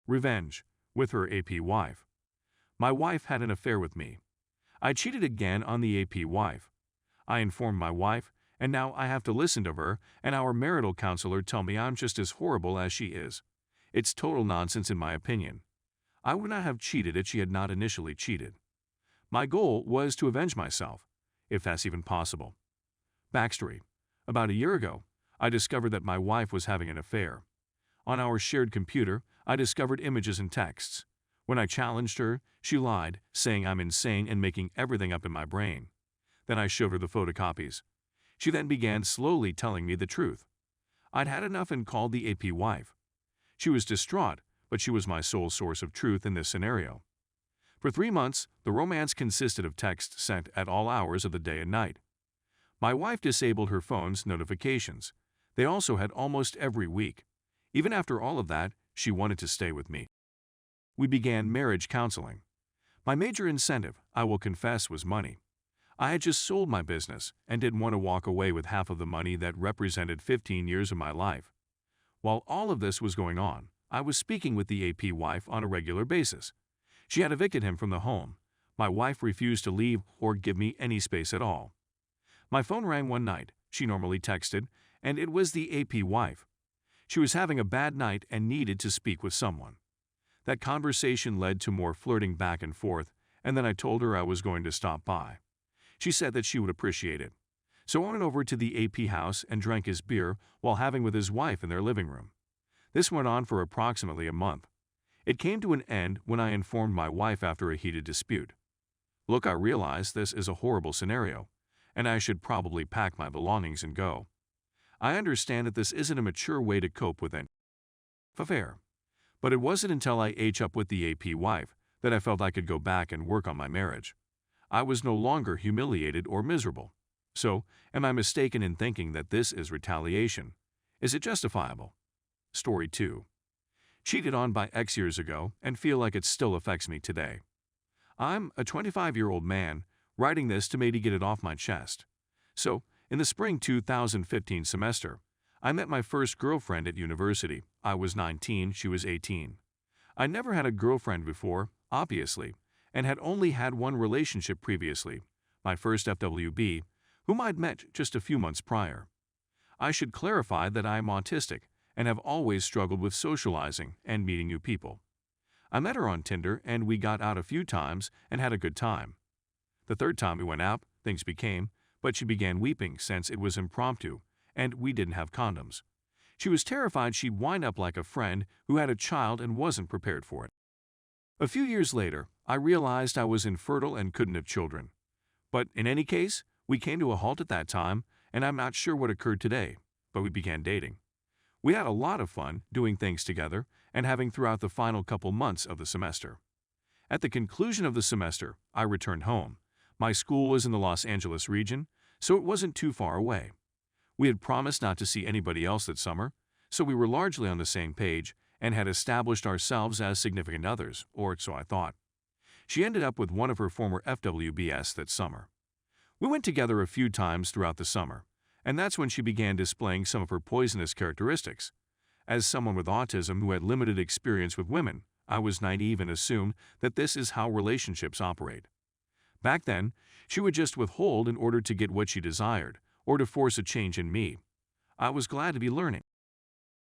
Revenge, with her AP wife. My wife had an affair with me. I cheated again on the AP wife. I informed my wife, and now I have to listen to her and our marital counselor tell me I'm just as horrible as she is. It's total nonsense in my opinion. I would not have cheated if she had not initially cheated. My goal was to avenge myself, if that's even possible. Backstory. About a year ago, I discovered that my wife was having an affair. On our shared computer, I discovered images and texts. When I challenged her, she lied, saying I'm insane and making everything up in my brain. Then I showed her the photocopies. She then began slowly telling me the truth. I'd had enough and called the AP wife. She was distraught, but she was my sole source of truth in this scenario. For 3 months, the romance consisted of texts sent at all hours of the day and night. My wife disabled her phone's notifications. They also had almost every week. Even after all of that, she wanted to stay with me. We began marriage counseling. My major incentive, I will confess, was money. I had just sold my business and didn't want to walk away with half of the money that represented 15 years of my life. While all of this was going on, I was speaking with the AP wife on a regular basis. She had evicted him from the home. My wife refused to leave or give me any space at all. My phone rang one night. She normally texted, and it was the AP wife. She was having a bad night and needed to speak with someone. That conversation led to more flirting back and forth, and then I told her I was going to stop by. She said that she would appreciate it. So I went over to the AP house and drank his beer while having with his wife in their living room. This went on for approximately a month. It came to an end when I informed my wife after a heated dispute. Look, I realize this is a horrible scenario, and I should probably pack my belongings and go. I understand that this isn't a mature way to cope with an affair. But it wasn't until I aged up with the AP wife that I felt I could go back and work on my marriage. I was no longer humiliated or miserable. So, am I mistaken in thinking that this is retaliation? Is it justifiable? Story 2. Cheated on by ex years ago and feel like it still affects me today. I'm a 25-year-old man writing this to maybe get it off my chest. So, in the spring 2015 semester, I met my first girlfriend at university. I was 19, she was 18. I never had a girlfriend before, obviously, and had only had one relationship previously, my first FWB, whom I'd met just a few months prior. I should clarify that I am autistic and have always struggled with socializing and meeting new people. I met her on Tinder and we got out a few times and had a good time. The third time we went out, things became, but she began weeping since it was impromptu and we didn't have condoms. She was terrified she'd wind up like a friend who had a child and wasn't prepared for it. A few years later, I realized I was infertile and couldn't have children. But in any case, we came to a halt at that time, and I'm not sure what occurred today, but we began dating. We had a lot of fun doing things together and having throughout the final couple months of the semester. At the conclusion of the semester, I returned home. My school was in the Los Angeles region, so it wasn't too far away. We had promised not to see anybody else that summer, so we were largely on the same page and had established ourselves as significant others, or so I thought. She ended up with one of her former FWBs that summer. We went together a few times throughout the summer, and that's when she began displaying some of her poisonous characteristics. As someone with autism who had limited experience with women, I was naive and assumed that this is how relationships operate. Back then, she would just withhold in order to get what she desired, or to force a change in me. I was glad to be learning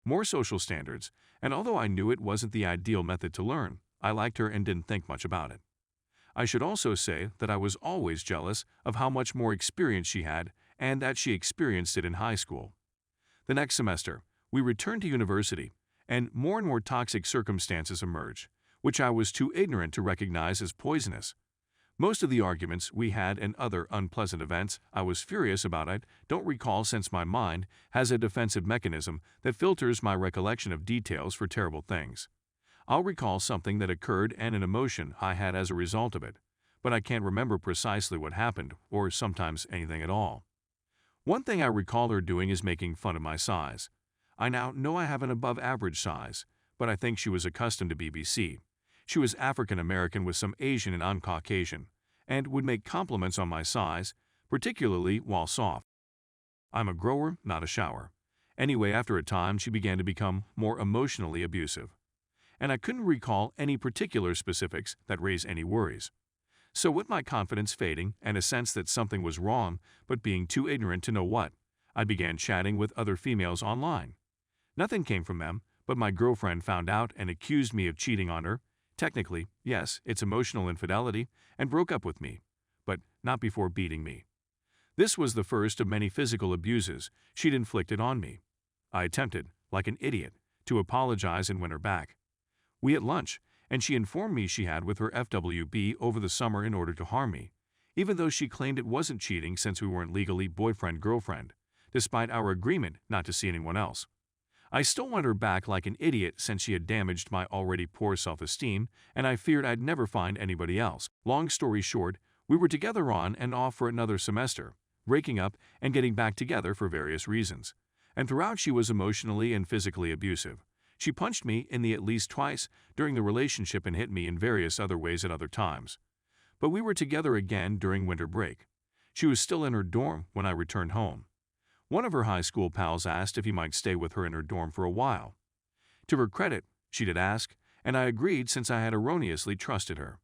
more social standards, and although I knew it wasn't the ideal method to learn, I liked her and didn't think much about it. I should also say that I was always jealous of how much more experience she had and that she experienced it in high school. The next semester, we returned to university, and more toxic circumstances emerged, which I was too ignorant to recognize as poisonous. Most of the arguments we had and other unpleasant events I was furious about I don't recall since my mind has a defensive mechanism that filters my recollection of details for terrible things. I'll recall something that occurred and an emotion I had as a result of it, but I can't remember precisely what happened or sometimes anything at all. One thing I recall her doing is making fun of my size. I now know I have an above-average size, but I think she was accustomed to BBC. She was African American with some Asian and un-Caucasian, and would make compliments on my size, particularly while soft. I'm a grower, not a shower. Anyway, after a time, she began to become more emotionally abusive. and I couldn't recall any particular specifics that raised any worries. So with my confidence fading and a sense that something was wrong but being too ignorant to know what, I began chatting with other females online. Nothing came from them, but my girlfriend found out and accused me of cheating on her. Technically, yes, it's emotional infidelity, and broke up with me, but not before beating me. This was the first of many physical abuses she'd inflicted on me. I attempted, like an idiot, to apologize and win her back. We had lunch, and she informed me she had with her FWB over the summer in order to harm me, even though she claimed it wasn't cheating since we weren't legally boyfriend-girlfriend, despite our agreement not to see anyone else. I still wanted her back like an idiot since she had damaged my already poor self-esteem, and I feared I'd never find anybody else. Long story short, we were together on and off for another semester, breaking up and getting back together for various reasons. And throughout she was emotionally and physically abusive. She punched me in the at least twice during the relationship and hit me in various other ways at other times. But we were together again during winter break. She was still in her dorm when I returned home. One of her high school pals asked if he might stay with her in her dorm for a while. To her credit, she did ask, and I agreed since I had erroneously trusted her.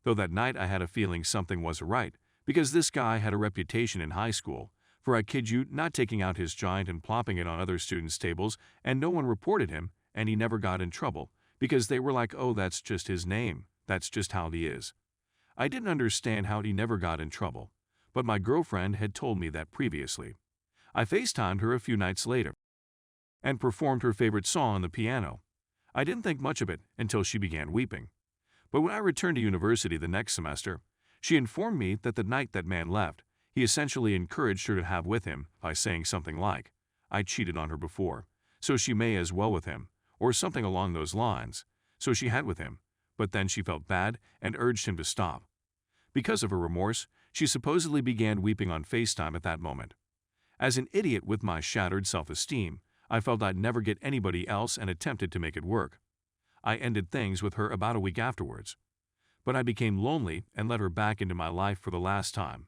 Though that night I had a feeling something wasn't right, because this guy had a reputation in high school for, I kid you, not taking out his giant and plopping it on other students' tables, and no one reported him, and he never got in trouble, because they were like, oh, that's just his name, that's just how he is. I didn't understand how he never got in trouble, but my girlfriend had told me that previously. I FaceTimed her a few nights later and performed her favorite song on the piano. I didn't think much of it until she began weeping. But when I returned to university the next semester, she informed me that the night that man left, he essentially encouraged her to have with him by saying something like, I cheated on her before, so she may as well with him, or something along those lines. So she had with him, but then she felt bad and urged him to stop. Because of her remorse, she supposedly began weeping on FaceTime at that moment. As an idiot with my shattered self-esteem, I felt I'd never get anybody else and attempted to make it work. I ended things with her about a week afterwards. But I became lonely and let her back into my life for the last time.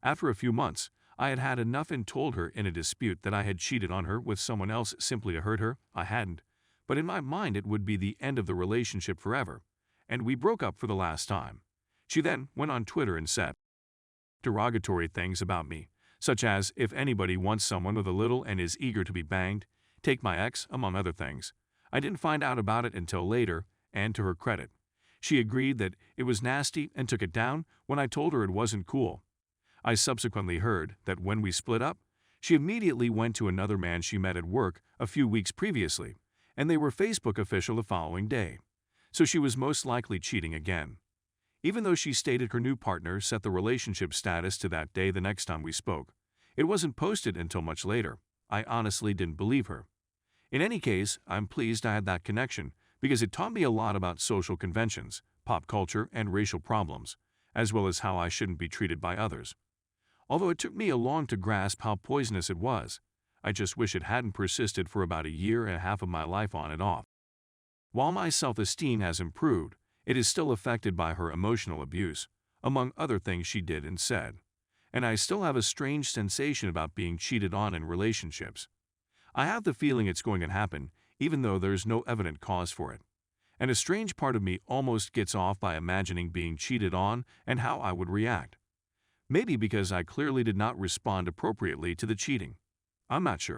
After a few months, I had had enough and told her in a dispute that I had cheated on her with someone else simply to hurt her. I hadn't, but in my mind it would be the end of the relationship forever, and we broke up for the last time. She then went on Twitter and said derogatory things about me, such as, if anybody wants someone with a little and is eager to be banged, take my ex, among other things. I didn't find out about it until later, and to her credit, she agreed that it was nasty and took it down when I told her it wasn't cool. I subsequently heard that when we split up, she immediately went to another man she met at work a few weeks previously, and they were Facebook official the following day. So she was most likely cheating again. Even though she stated her new partner set the relationship status to that day the next time we spoke, it wasn't posted until much later. I honestly didn't believe her. In any case, I'm pleased I had that connection because it taught me a lot about social conventions, pop culture, and racial problems, as well as how I shouldn't be treated by others. Although it took me long to grasp how poisonous it was, I just wish it hadn't persisted for about a year and a half of my life on and off. While my self-esteem has improved, it is still affected by her emotional abuse, among other things she did and said, and I still have a strange sensation about being cheated on in relationships. I have the feeling it's going to happen, even though there's no evident cause for it. And a strange part of me almost gets off by imagining being cheated on and how I would react. Maybe because I clearly did not respond appropriately to the cheating. I'm not sure.